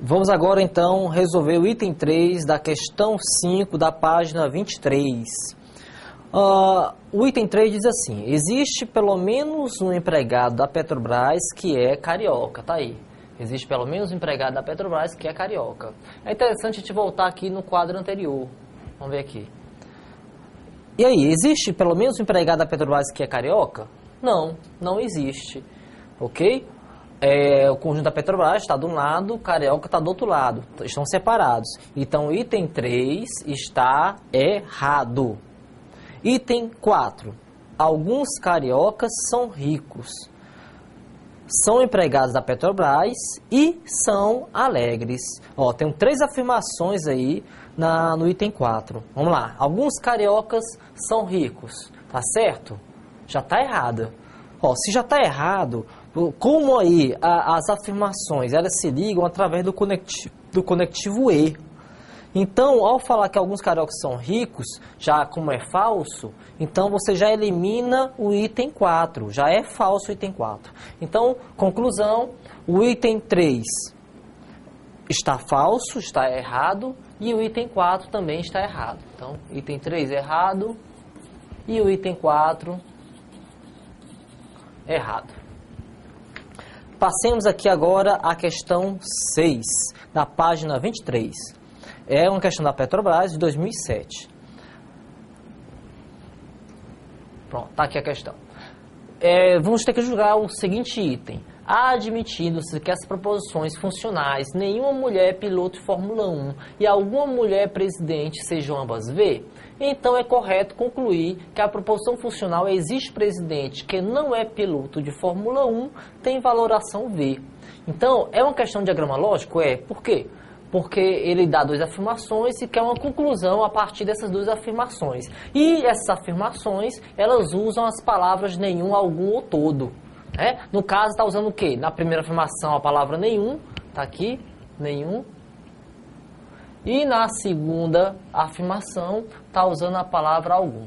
Vamos agora então resolver o item 3 da questão 5 da página 23. O item 3 diz assim: existe pelo menos um empregado da Petrobras que é carioca. Tá aí. Existe pelo menos um empregado da Petrobras que é carioca. É interessante a gente voltar aqui no quadro anterior. Vamos ver aqui. E aí, existe pelo menos um empregado da Petrobras que é carioca? Não, não existe. Ok? O conjunto da Petrobras está de um lado, o carioca está do outro lado. Estão separados. Então, o item 3 está errado. Item 4. Alguns cariocas são ricos. São empregados da Petrobras e são alegres. Tem 3 afirmações aí no item 4. Vamos lá. Alguns cariocas são ricos. Tá certo? Já está errado. Se já está errado, como aí as afirmações elas se ligam através do conectivo E. Então, ao falar que alguns cariocas são ricos, já como é falso, então você já elimina o item 4, já é falso o item 4. Então, conclusão, o item 3 está falso, está errado, e o item 4 também está errado. Então, item 3 errado e o item 4 errado. Passemos aqui agora à questão 6, da página 23. É uma questão da Petrobras de 2007. Pronto, está aqui a questão. Vamos ter que julgar o seguinte item. Admitindo-se que as proposições funcionais, nenhuma mulher é piloto de Fórmula 1 e alguma mulher é presidente, sejam ambas V, então é correto concluir que a proposição funcional existe presidente que não é piloto de Fórmula 1 tem valoração V. Então, é uma questão de diagrama lógico? Por quê? Porque ele dá 2 afirmações e quer uma conclusão a partir dessas 2 afirmações. E essas afirmações, elas usam as palavras nenhum, algum ou todo. No caso, está usando o quê? Na primeira afirmação, a palavra nenhum, está aqui, nenhum. E na segunda afirmação, está usando a palavra algum.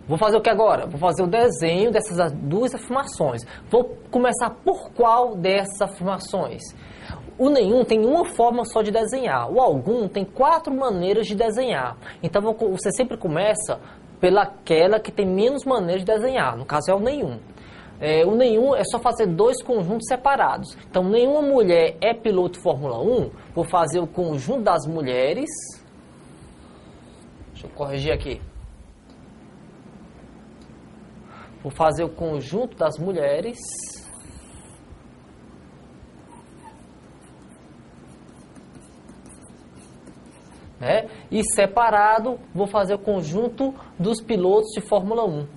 Vou fazer o que agora? Vou fazer o desenho dessas 2 afirmações. Vou começar por qual dessas afirmações? O nenhum tem uma forma só de desenhar. O algum tem 4 maneiras de desenhar. Então, você sempre começa pelaquela que tem menos maneiras de desenhar. No caso, é o nenhum. O nenhum é só fazer 2 conjuntos separados. Então, nenhuma mulher é piloto de Fórmula 1. Vou fazer o conjunto das mulheres. Deixa eu corrigir aqui. Vou fazer o conjunto das mulheres. E separado, vou fazer o conjunto dos pilotos de Fórmula 1.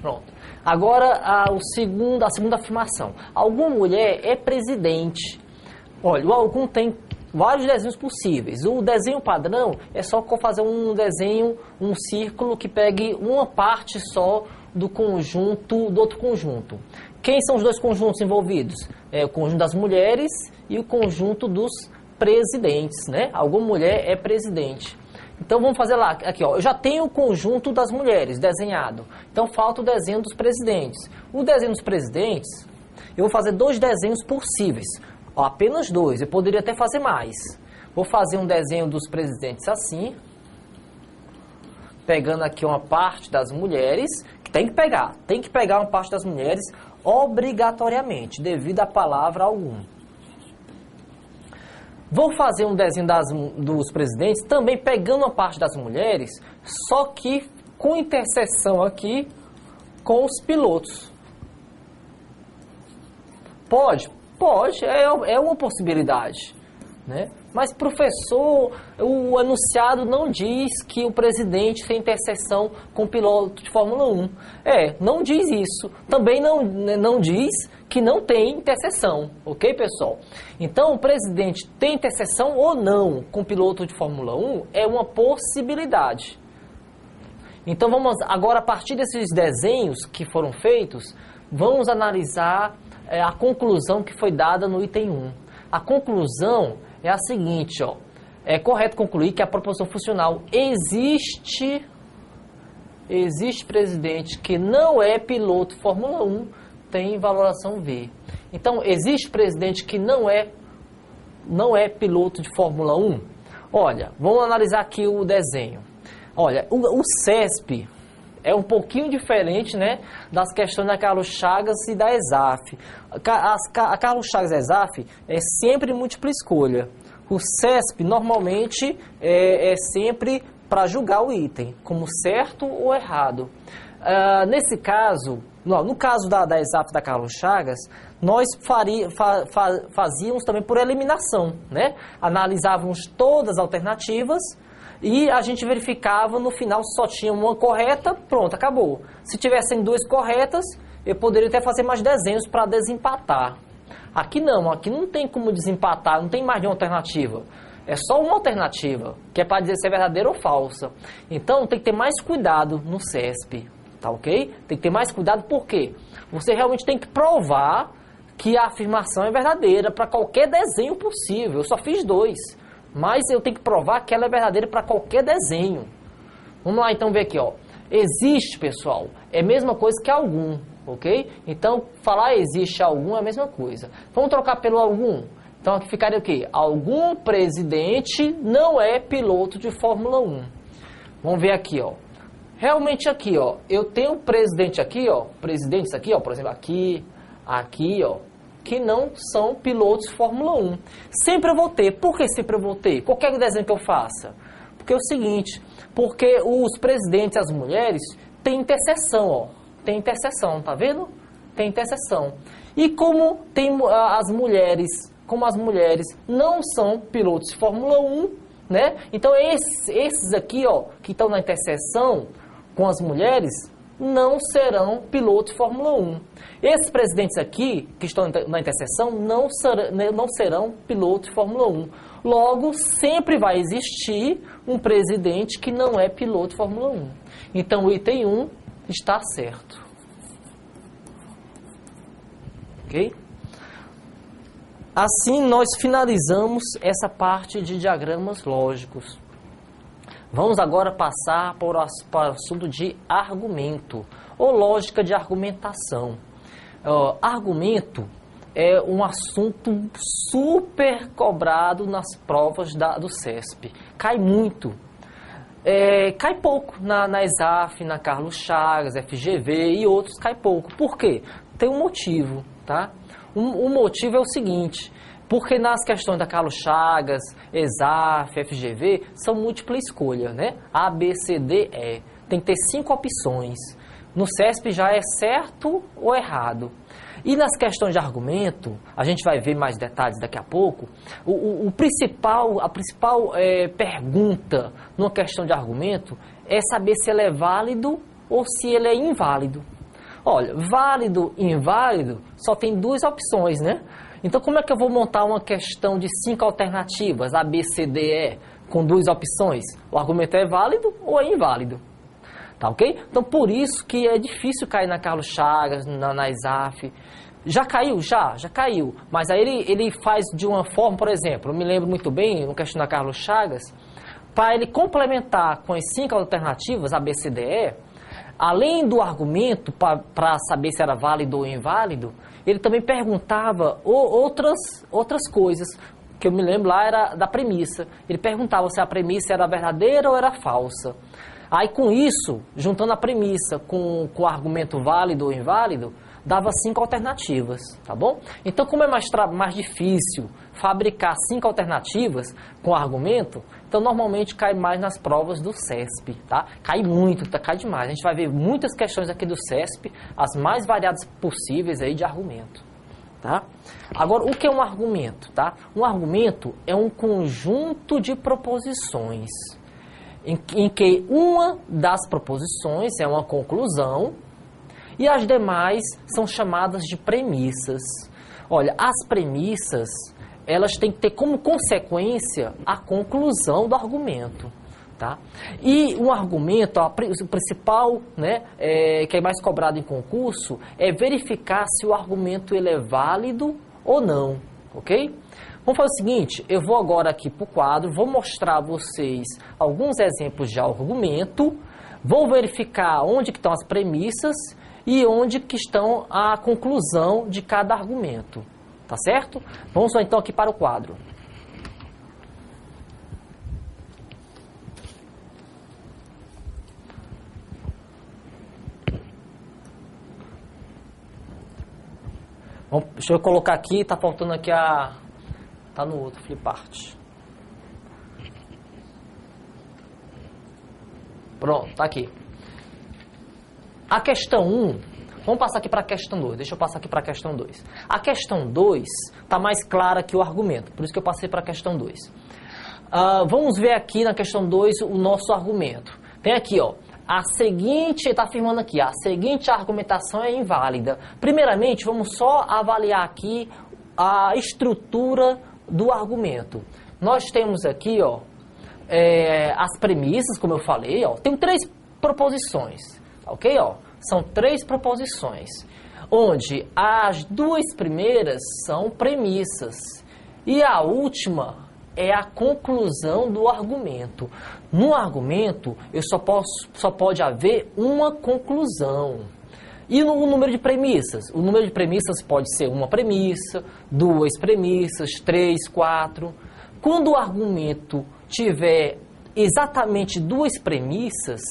Pronto. Agora, a segunda afirmação. Alguma mulher é presidente. Olha, o algum tem vários desenhos possíveis. O desenho padrão é só fazer um desenho, um círculo que pegue uma parte só do conjunto, do outro conjunto. Quem são os 2 conjuntos envolvidos? O conjunto das mulheres e o conjunto dos presidentes, Alguma mulher é presidente. Então, vamos fazer lá, aqui, eu já tenho o conjunto das mulheres desenhado. Então, falta o desenho dos presidentes. O desenho dos presidentes, eu vou fazer 2 desenhos possíveis. Apenas 2, eu poderia até fazer mais. Vou fazer um desenho dos presidentes assim, pegando aqui uma parte das mulheres, que tem que pegar uma parte das mulheres obrigatoriamente, devido à palavra algum. Vou fazer um desenho dos presidentes, também pegando uma parte das mulheres, só que com interseção aqui com os pilotos. Pode, é uma possibilidade, Mas, professor, o enunciado não diz que o presidente tem interseção com o piloto de Fórmula 1. Não diz isso. Também não diz que não tem interseção, ok, pessoal? Então, o presidente tem interseção ou não com o piloto de Fórmula 1 é uma possibilidade. Então, vamos agora, a partir desses desenhos que foram feitos, vamos analisar a conclusão que foi dada no item 1. A conclusão é a seguinte, é correto concluir que a proposição funcional existe presidente que não é piloto Fórmula 1, tem valoração V. Então, existe presidente que não é piloto de Fórmula 1? Olha, vamos analisar aqui o desenho. Olha, o CESP é um pouquinho diferente, né, das questões da Carlos Chagas e da ESAF. A Carlos Chagas e a ESAF é sempre múltipla escolha. O CESP, normalmente, é sempre para julgar o item, como certo ou errado. Nesse caso, no caso da ESAF da Carlos Chagas, nós fazíamos também por eliminação, né? Analisávamos todas as alternativas e a gente verificava no final se só tinha uma correta, pronto, acabou. Se tivessem duas corretas, eu poderia até fazer mais desenhos para desempatar. Aqui não tem como desempatar, não tem mais de uma alternativa. É só uma alternativa, que é para dizer se é verdadeira ou falsa. Então, tem que ter mais cuidado no CESP, tá ok? Tem que ter mais cuidado, por quê? Você realmente tem que provar que a afirmação é verdadeira para qualquer desenho possível. Eu só fiz 2, mas eu tenho que provar que ela é verdadeira para qualquer desenho. Vamos lá, então, ver aqui, ó. Existe, pessoal, é a mesma coisa que algum, ok? Então, falar existe algum é a mesma coisa. Vamos trocar pelo algum? Então, aqui ficaria o quê? Algum presidente não é piloto de Fórmula 1. Vamos ver aqui, ó. Realmente aqui, ó, eu tenho presidente aqui, ó, presidentes aqui, ó, por exemplo, aqui, ó, que não são pilotos de Fórmula 1. Sempre eu vou ter. Por que sempre eu vou ter? Qualquer desenho que eu faça. Porque é o seguinte, porque os presidentes, as mulheres, têm interseção, ó. Tem interseção, tá vendo? Tem interseção. E como as mulheres não são pilotos de Fórmula 1, né? Então esses aqui, ó, que estão na interseção com as mulheres, não serão pilotos de Fórmula 1. Esses presidentes aqui, que estão na interseção, não serão pilotos de Fórmula 1. Logo, sempre vai existir um presidente que não é piloto de Fórmula 1. Então, o item 1 está certo. Ok? Assim, nós finalizamos essa parte de diagramas lógicos. Vamos agora passar para o assunto de argumento, ou lógica de argumentação. Argumento é um assunto super cobrado nas provas do CESP. Cai muito. Cai pouco na ESAF, na Carlos Chagas, FGV e outros cai pouco. Por quê? Tem um motivo, tá? O motivo é o seguinte, porque nas questões da Carlos Chagas, ESAF, FGV, são múltipla escolha, né? A, B, C, D, E. Tem que ter 5 opções. No CESP já é certo ou errado. E nas questões de argumento, a gente vai ver mais detalhes daqui a pouco, a principal pergunta numa questão de argumento é saber se ele é válido ou se ele é inválido. Olha, válido e inválido só tem 2 opções, né? Então, como é que eu vou montar uma questão de 5 alternativas, A, B, C, D, E, com 2 opções? O argumento é válido ou é inválido? Tá ok? Então, por isso que é difícil cair na Carlos Chagas, na ESAF. Já caiu? Já caiu. Mas aí ele faz de uma forma, por exemplo, eu me lembro muito bem, no questão da Carlos Chagas, para ele complementar com as 5 alternativas, A, B, C, D, E, além do argumento, para saber se era válido ou inválido, ele também perguntava outras coisas, que eu me lembro lá era da premissa. Ele perguntava se a premissa era verdadeira ou era falsa. Aí com isso, juntando a premissa com o argumento válido ou inválido, dava 5 alternativas, tá bom? Então, como é mais difícil fabricar 5 alternativas com argumento, então normalmente cai mais nas provas do CESP, tá? Cai muito, cai demais. A gente vai ver muitas questões aqui do CESP, as mais variadas possíveis aí de argumento, tá? Agora, o que é um argumento, tá? Um argumento é um conjunto de proposições em que uma das proposições é uma conclusão e as demais são chamadas de premissas. Olha, as premissas, elas têm que ter como consequência a conclusão do argumento, tá? E um argumento, o principal, né, que é mais cobrado em concurso, é verificar se o argumento ele é válido ou não, ok? Vamos fazer o seguinte, eu vou agora aqui para o quadro, vou mostrar a vocês alguns exemplos de argumento, vou verificar onde que estão as premissas e onde que estão a conclusão de cada argumento, tá certo? Vamos então aqui para o quadro. Deixa eu colocar aqui, tá faltando aqui a... Tá no outro, flipart. Pronto, tá aqui. A questão 1, vamos passar aqui para a questão 2. Deixa eu passar aqui para a questão 2. A questão 2 tá mais clara que o argumento, por isso que eu passei para a questão 2. Vamos ver aqui na questão 2 o nosso argumento. Tem aqui, ó. A seguinte, está afirmando aqui, a seguinte argumentação é inválida. Primeiramente, vamos só avaliar aqui a estrutura do argumento. Nós temos aqui, ó, as premissas, como eu falei, ó, tem 3 proposições, ok? Ó, são 3 proposições, onde as 2 primeiras são premissas e a última é a conclusão do argumento. No argumento, só pode haver uma conclusão. E no número de premissas? O número de premissas pode ser uma premissa, 2 premissas, 3, 4. Quando o argumento tiver exatamente 2 premissas,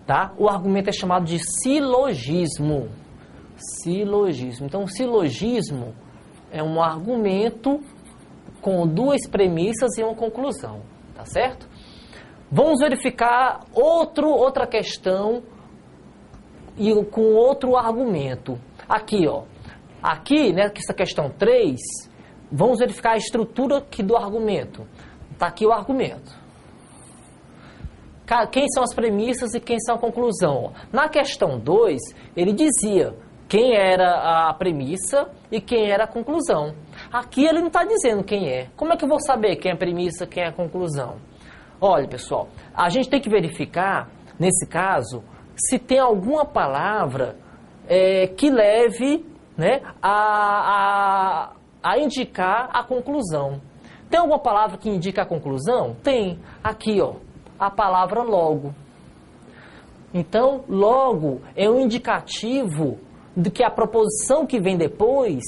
tá? O argumento é chamado de silogismo. Silogismo. Então, o silogismo é um argumento com 2 premissas e uma conclusão, tá certo? Vamos verificar outra questão e com outro argumento. Aqui, ó. Aqui, né, essa questão 3, vamos verificar a estrutura aqui do argumento. Tá aqui o argumento. Quem são as premissas e quem são a conclusão? Na questão 2, ele dizia quem era a premissa e quem era a conclusão. Aqui ele não está dizendo quem é. Como é que eu vou saber quem é a premissa e quem é a conclusão? Olha, pessoal, a gente tem que verificar, nesse caso, se tem alguma palavra que leve, né, a indicar a conclusão. Tem alguma palavra que indica a conclusão? Tem. Aqui, ó, a palavra logo. Então, logo é um indicativo de que a proposição que vem depois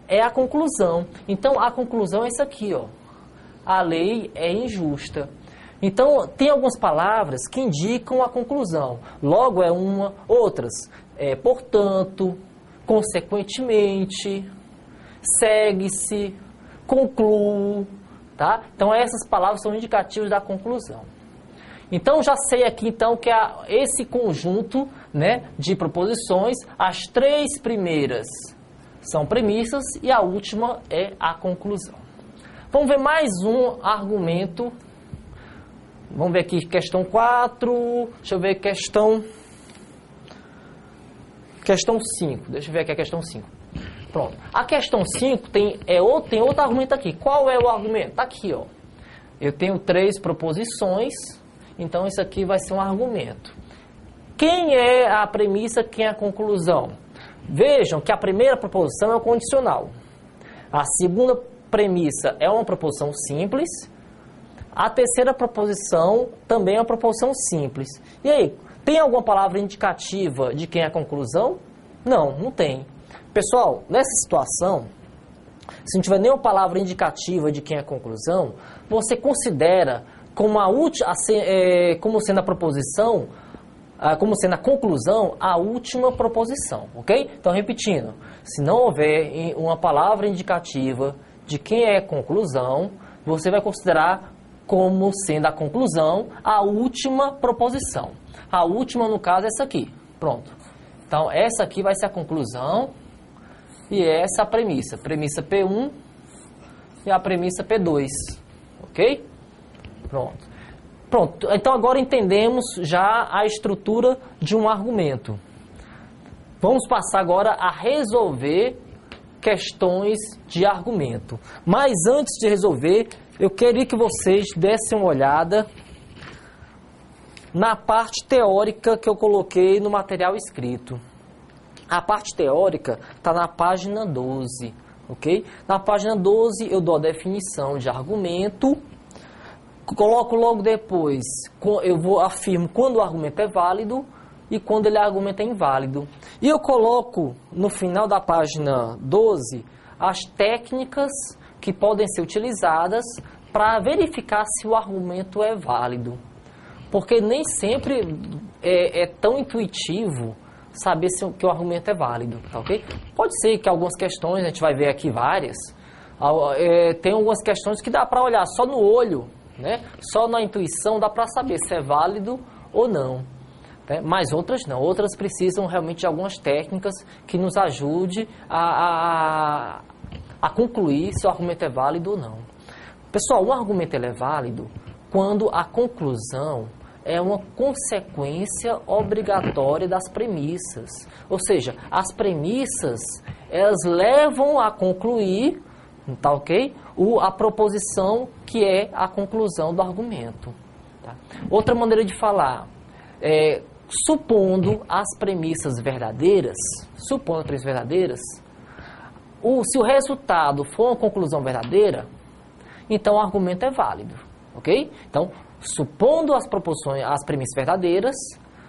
é a conclusão. Então, a conclusão é isso aqui, ó. A lei é injusta. Então, tem algumas palavras que indicam a conclusão. Logo é uma, outras é portanto, consequentemente, segue-se, concluo, tá? Então, essas palavras são indicativas da conclusão. Então, já sei aqui, então, que esse conjunto, né, de proposições, as 3 primeiras são premissas e a última é a conclusão. Vamos ver mais um argumento. Vamos ver aqui questão 4. Deixa eu ver questão 5. Deixa eu ver aqui a questão 5. Pronto. A questão 5 tem outro argumento aqui. Qual é o argumento? Está aqui, ó. Eu tenho 3 proposições. Então, isso aqui vai ser um argumento. Quem é a premissa, quem é a conclusão? Vejam que a primeira proposição é o condicional. A segunda premissa é uma proposição simples. A terceira proposição também é uma proposição simples. E aí, tem alguma palavra indicativa de quem é a conclusão? Não, não tem. Pessoal, nessa situação, se não tiver nenhuma palavra indicativa de quem é a conclusão, você considera como sendo a proposição, como sendo a conclusão, a última proposição, ok? Então, repetindo, se não houver uma palavra indicativa de quem é a conclusão, você vai considerar como sendo a conclusão a última proposição. A última, no caso, é essa aqui. Pronto. Então, essa aqui vai ser a conclusão e essa a premissa. Premissa P1 e a premissa P2, ok? Pronto. Pronto, então agora entendemos já a estrutura de um argumento. Vamos passar agora a resolver questões de argumento. Mas antes de resolver, eu queria que vocês dessem uma olhada na parte teórica que eu coloquei no material escrito. A parte teórica está na página 12, ok? Na página 12 eu dou a definição de argumento, coloco logo depois, afirmo quando o argumento é válido e quando ele argumento é inválido. E eu coloco no final da página 12 as técnicas que podem ser utilizadas para verificar se o argumento é válido. Porque nem sempre é tão intuitivo saber que o argumento é válido, tá, ok? Pode ser que algumas questões, a gente vai ver aqui várias, tem algumas questões que dá para olhar só no olho, né? Só na intuição dá para saber se é válido ou não. Né? Mas outras não, outras precisam realmente de algumas técnicas que nos ajude a concluir se o argumento é válido ou não. Pessoal, um argumento ele é válido quando a conclusão é uma consequência obrigatória das premissas. Ou seja, as premissas, elas levam a concluir, tá, ok? A proposição que é a conclusão do argumento. Tá? Outra maneira de falar é, supondo as premissas verdadeiras, se o resultado for uma conclusão verdadeira, então o argumento é válido, ok? Então, supondo as premissas verdadeiras,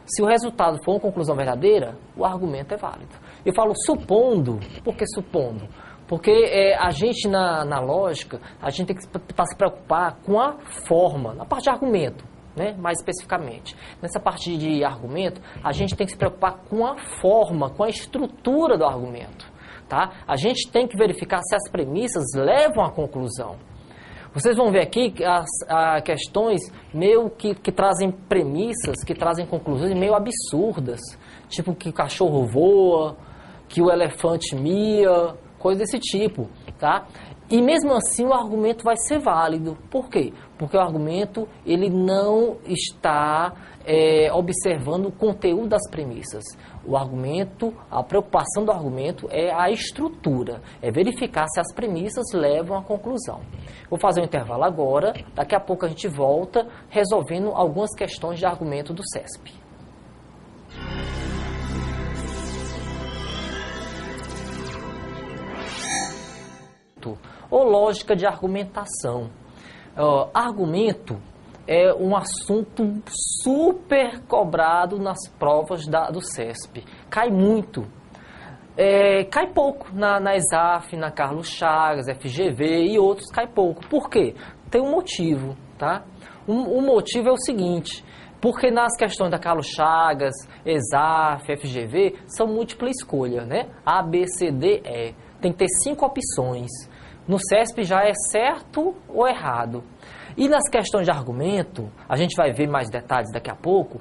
se o resultado for uma conclusão verdadeira, o argumento é válido. Eu falo supondo, por que supondo? Porque a gente, na lógica, a gente tem que se preocupar com a forma, na parte de argumento, né? Mais especificamente. Nessa parte de argumento, a gente tem que se preocupar com a forma, com a estrutura do argumento. Tá? A gente tem que verificar se as premissas levam à conclusão. Vocês vão ver aqui as questões meio que trazem premissas, que trazem conclusões meio absurdas. Tipo que o cachorro voa, que o elefante mia, coisa desse tipo. Tá? E mesmo assim o argumento vai ser válido. Por quê? Porque o argumento ele não está observando o conteúdo das premissas. O argumento, a preocupação do argumento é a estrutura, é verificar se as premissas levam à conclusão. Vou fazer um intervalo agora, daqui a pouco a gente volta resolvendo algumas questões de argumento do CESP. Ou lógica de argumentação. Argumento é um assunto super cobrado nas provas do CESP. Cai muito. Cai pouco na ESAF, na Carlos Chagas, FGV e outros cai pouco. Por quê? Tem um motivo, tá? O motivo é o seguinte, porque nas questões da Carlos Chagas, ESAF, FGV, são múltipla escolha, né? A, B, C, D, E. Tem que ter 5 opções. No CESP já é certo ou errado. E nas questões de argumento, a gente vai ver mais detalhes daqui a pouco,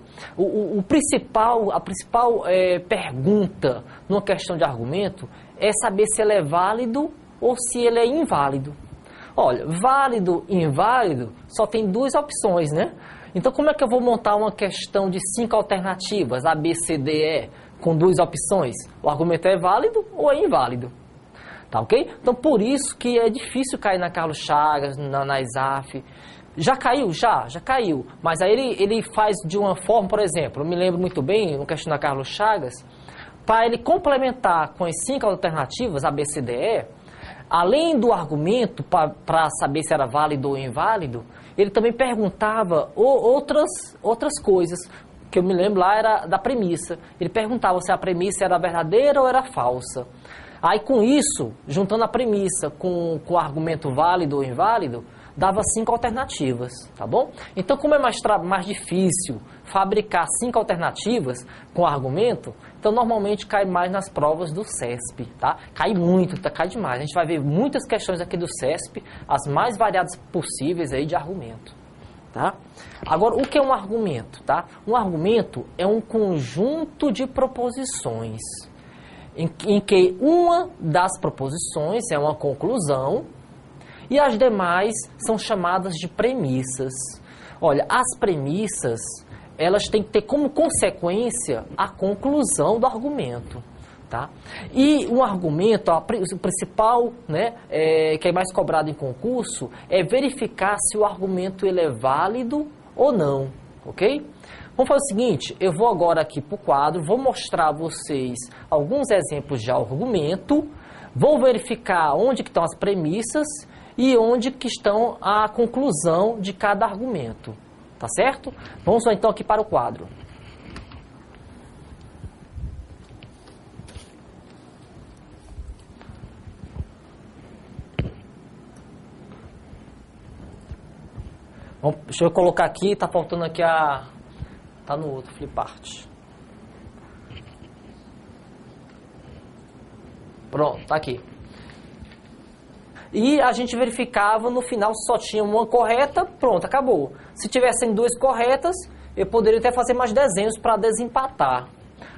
a principal pergunta numa questão de argumento é saber se ele é válido ou se ele é inválido. Olha, válido e inválido só tem 2 opções, né? Então como é que eu vou montar uma questão de 5 alternativas, A, B, C, D, E, com 2 opções? O argumento é válido ou é inválido? Tá, ok? Então, por isso que é difícil cair na Carlos Chagas, na ESAF. Já caiu? Já caiu. Mas aí ele faz de uma forma, por exemplo, eu me lembro muito bem, no questão da Carlos Chagas, para ele complementar com as 5 alternativas, A, B, C, D, E, além do argumento, para saber se era válido ou inválido, ele também perguntava outras coisas, que eu me lembro lá era da premissa. Ele perguntava se a premissa era verdadeira ou era falsa. Aí com isso, juntando a premissa com o argumento válido ou inválido, dava 5 alternativas, tá bom? Então, como é mais difícil fabricar 5 alternativas com argumento, então normalmente cai mais nas provas do CESP, tá? Cai muito, cai demais. A gente vai ver muitas questões aqui do CESP, as mais variadas possíveis aí de argumento, tá? Agora, o que é um argumento, tá? Um argumento é um conjunto de proposições em que uma das proposições é uma conclusão e as demais são chamadas de premissas. Olha, as premissas, elas têm que ter como consequência a conclusão do argumento, tá? E um argumento, o principal, né, que é mais cobrado em concurso, é verificar se o argumento ele é válido ou não, ok? Vamos fazer o seguinte, eu vou agora aqui para o quadro, vou mostrar a vocês alguns exemplos de argumento, Vou verificar onde que estão as premissas e onde que estão a conclusão de cada argumento. Tá certo? Vamos então aqui para o quadro. Deixa eu colocar aqui, tá faltando aqui a... Tá no outro flipart. Pronto, tá aqui. E a gente verificava no final se só tinha uma correta, pronto, acabou. Se tivessem duas corretas, eu poderia até fazer mais desenhos para desempatar.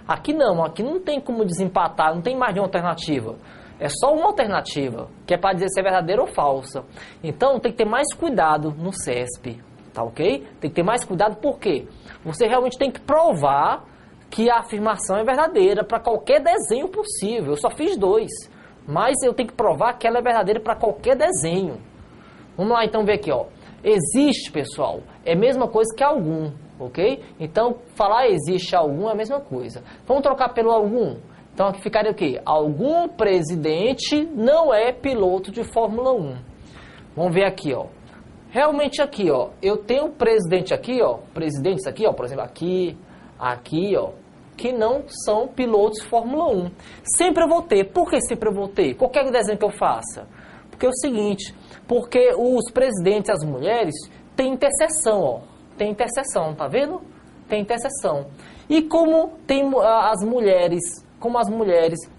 Aqui não tem como desempatar, não tem mais nenhuma alternativa. É só uma alternativa, que é para dizer se é verdadeira ou falsa. Então tem que ter mais cuidado no CESP, tá ok? Tem que ter mais cuidado porque você realmente tem que provar que a afirmação é verdadeira para qualquer desenho possível. Eu só fiz 2, mas eu tenho que provar que ela é verdadeira para qualquer desenho. Vamos lá então ver aqui, ó. Existe, pessoal, é a mesma coisa que algum, ok? Então falar existe algum é a mesma coisa. Vamos trocar pelo algum. Então aqui ficaria o quê? Algum presidente não é piloto de Fórmula 1. Vamos ver aqui, ó. Realmente aqui, ó, eu tenho um presidente aqui, ó, presidentes aqui, ó, por exemplo, aqui, ó, que não são pilotos de Fórmula 1. Sempre eu vou ter. Por que sempre eu vou ter? Qualquer desenho que eu faça. Porque é o seguinte, porque os presidentes, as mulheres, têm interseção, ó. Tem interseção, tá vendo? Tem interseção. E como tem as mulheres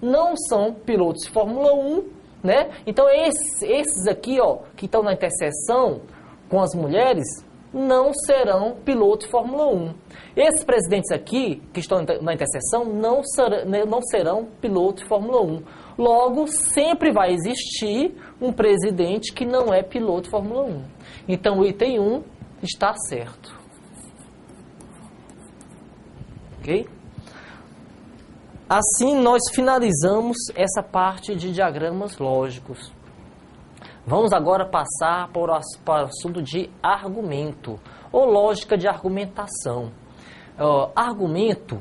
não são pilotos de Fórmula 1, né? Então esses aqui, ó, que estão na interseção com as mulheres, não serão pilotos de Fórmula 1. Esses presidentes aqui, que estão na interseção, não serão pilotos de Fórmula 1. Logo, sempre vai existir um presidente que não é piloto de Fórmula 1. Então, o item 1 está certo. Ok? Assim, nós finalizamos essa parte de diagramas lógicos. Vamos agora passar para o assunto de argumento, ou lógica de argumentação. Argumento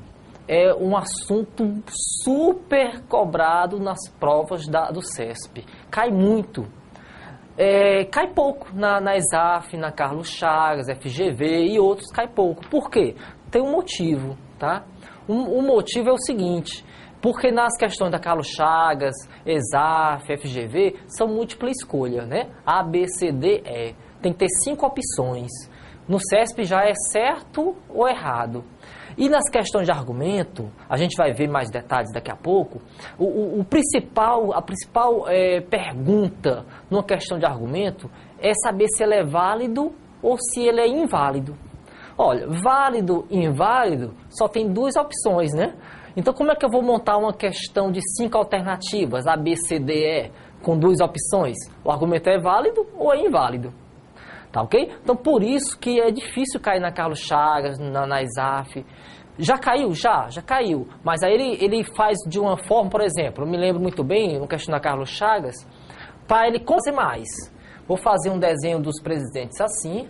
é um assunto super cobrado nas provas do CESP. Cai muito. Cai pouco na ESAF, na Carlos Chagas, FGV e outros cai pouco. Por quê? Tem um motivo, tá? O motivo é o seguinte, porque nas questões da Carlos Chagas, ESAF, FGV, são múltipla escolha, né? A, B, C, D, E. Tem que ter 5 opções. No CESP já é certo ou errado. E nas questões de argumento, a gente vai ver mais detalhes daqui a pouco, a principal pergunta numa questão de argumento é saber se ele é válido ou se ele é inválido. Olha, válido e inválido só tem 2 opções, né? Então, como é que eu vou montar uma questão de 5 alternativas, A, B, C, D, E, com 2 opções? O argumento é válido ou é inválido? Tá ok? Então, por isso que é difícil cair na Carlos Chagas, na ESAF. Já caiu? Já caiu. Mas aí ele faz de uma forma, por exemplo, eu me lembro muito bem, no questão da Carlos Chagas, para ele fazer mais. Vou fazer um desenho dos presidentes assim,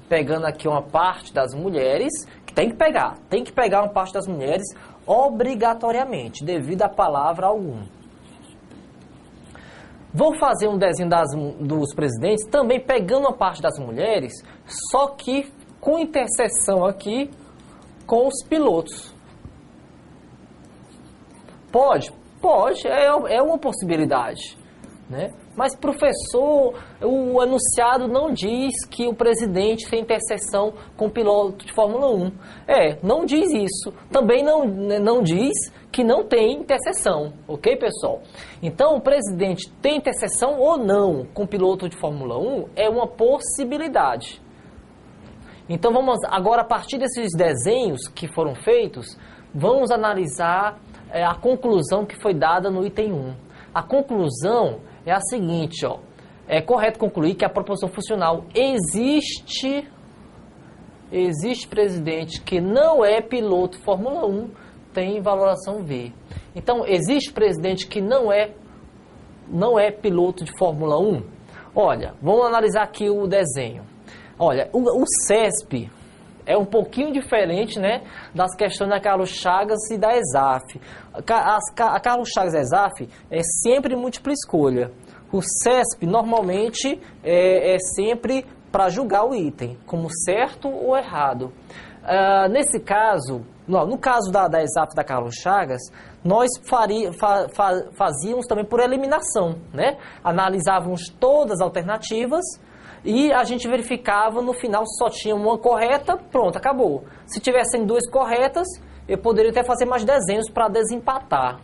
pegando aqui uma parte das mulheres, que tem que pegar uma parte das mulheres obrigatoriamente, devido à palavra algum. Vou fazer um desenho dos presidentes, também pegando uma parte das mulheres, só que com interseção aqui com os pilotos. Pode, é uma possibilidade, né? Mas, professor, o enunciado não diz que o presidente tem interseção com o piloto de Fórmula 1. Não diz isso. Também não diz que não tem interseção, ok, pessoal? Então, o presidente tem interseção ou não com o piloto de Fórmula 1 é uma possibilidade. Então, vamos agora, a partir desses desenhos que foram feitos, vamos analisar a conclusão que foi dada no item 1. A conclusão é a seguinte, ó. É correto concluir que a proposição funcional existe presidente que não é piloto Fórmula 1, tem valoração V. Então, existe presidente que não é piloto de Fórmula 1? Olha, vamos analisar aqui o desenho. Olha, o CESP, É um pouquinho diferente, né, das questões da Carlos Chagas e da ESAF. A Carlos Chagas e a ESAF é sempre múltipla escolha. O CESP, normalmente, é sempre para julgar o item, como certo ou errado. Nesse caso, no caso da ESAF e da Carlos Chagas, nós fazíamos também por eliminação, né? Analisávamos todas as alternativas e a gente verificava no final se só tinha uma correta, pronto, acabou. Se tivessem duas corretas, eu poderia até fazer mais desenhos para desempatar.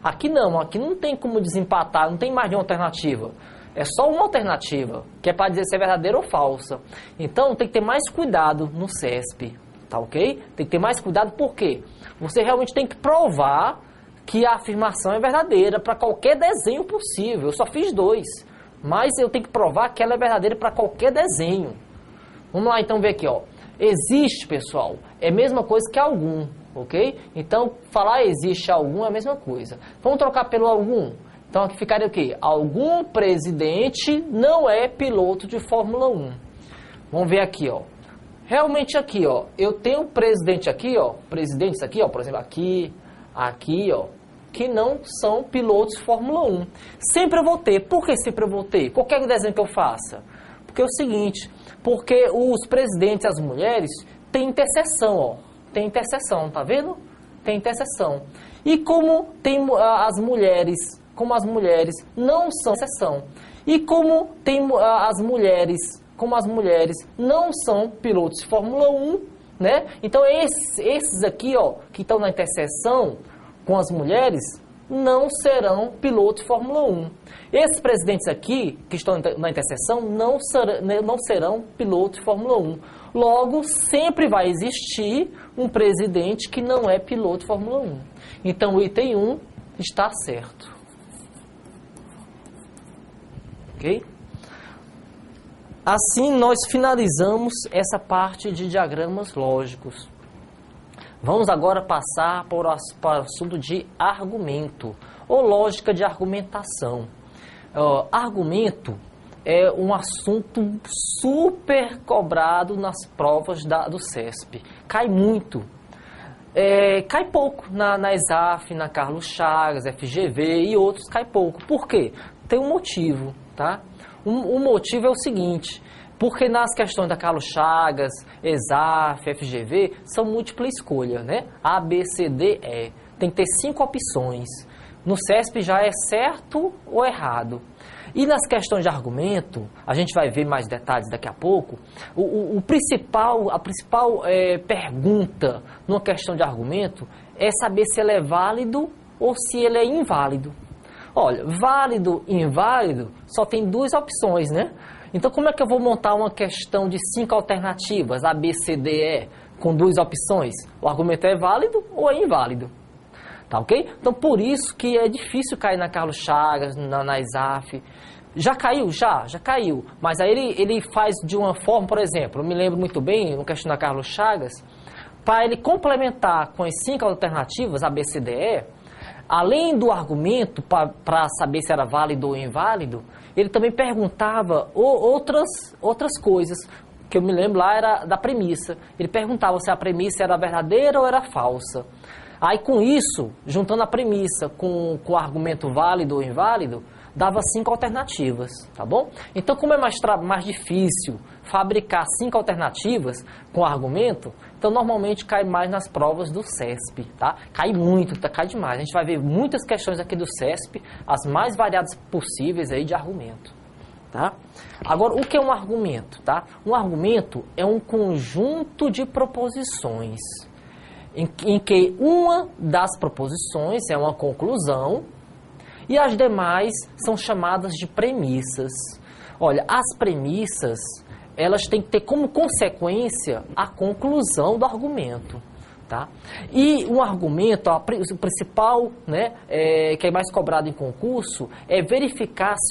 Aqui não tem como desempatar, não tem mais nenhuma alternativa. É só uma alternativa, que é para dizer se é verdadeira ou falsa. Então tem que ter mais cuidado no CESP, tá ok? Tem que ter mais cuidado porque você realmente tem que provar que a afirmação é verdadeira para qualquer desenho possível. Eu só fiz 2, mas eu tenho que provar que ela é verdadeira para qualquer desenho. Vamos lá então ver aqui, ó. Existe, pessoal, é a mesma coisa que algum, ok? Então, falar existe algum é a mesma coisa. Vamos trocar pelo algum. Então, aqui ficaria o quê? Algum presidente não é piloto de Fórmula 1. Vamos ver aqui, ó. Realmente aqui, ó, eu tenho um presidente aqui, ó, presidentes aqui, ó, por exemplo, aqui, ó, que não são pilotos de Fórmula 1. Sempre eu vou ter. Por que sempre eu vou ter? Qualquer desenho que eu faça. Porque é o seguinte, porque os presidentes, as mulheres, têm interseção, ó. Tem interseção, tá vendo? Tem interseção. E como tem as mulheres não são interseção. E como tem as mulheres não são pilotos de Fórmula 1, né? Então esses aqui, ó, que estão na interseção com as mulheres, não serão pilotos de Fórmula 1. Esses presidentes aqui, que estão na interseção, não serão pilotos de Fórmula 1. Logo, sempre vai existir um presidente que não é piloto de Fórmula 1. Então, o item 1 está certo. Ok? Assim, nós finalizamos essa parte de diagramas lógicos. Vamos agora passar para o assunto de argumento, ou lógica de argumentação. Argumento é um assunto super cobrado nas provas do CESP. Cai muito. Cai pouco na ESAF, na Carlos Chagas, FGV e outros cai pouco. Por quê? Tem um motivo, tá? O motivo é o seguinte, porque nas questões da Carlos Chagas, ESAF, FGV, são múltipla escolha, né? A, B, C, D, E. Tem que ter 5 opções. No CESP já é certo ou errado. E nas questões de argumento, a gente vai ver mais detalhes daqui a pouco, a principal pergunta numa questão de argumento é saber se ele é válido ou se ele é inválido. Olha, válido e inválido só tem 2 opções, né? Então, como é que eu vou montar uma questão de 5 alternativas, A, B, C, D, E, com 2 opções? O argumento é válido ou é inválido? Tá ok? Então, por isso que é difícil cair na Carlos Chagas, na ESAF. Já caiu? Já caiu. Mas aí ele faz de uma forma, por exemplo, eu me lembro muito bem, no questão da Carlos Chagas, para ele complementar com as 5 alternativas, A, B, C, D, E, além do argumento, para saber se era válido ou inválido, ele também perguntava outras coisas, que eu me lembro lá era da premissa. Ele perguntava se a premissa era verdadeira ou era falsa. Aí com isso, juntando a premissa com o argumento válido ou inválido, dava 5 alternativas, tá bom? Então, como é mais difícil fabricar 5 alternativas com argumento, então normalmente cai mais nas provas do CESP, tá? Cai muito, cai demais. A gente vai ver muitas questões aqui do CESP, as mais variadas possíveis aí de argumento, tá? Agora, o que é um argumento, tá? Um argumento é um conjunto de proposições em que uma das proposições é uma conclusão e as demais são chamadas de premissas. Olha, as premissas, elas têm que ter como consequência a conclusão do argumento, tá? E um argumento, o principal, né, que é mais cobrado em concurso, é verificar se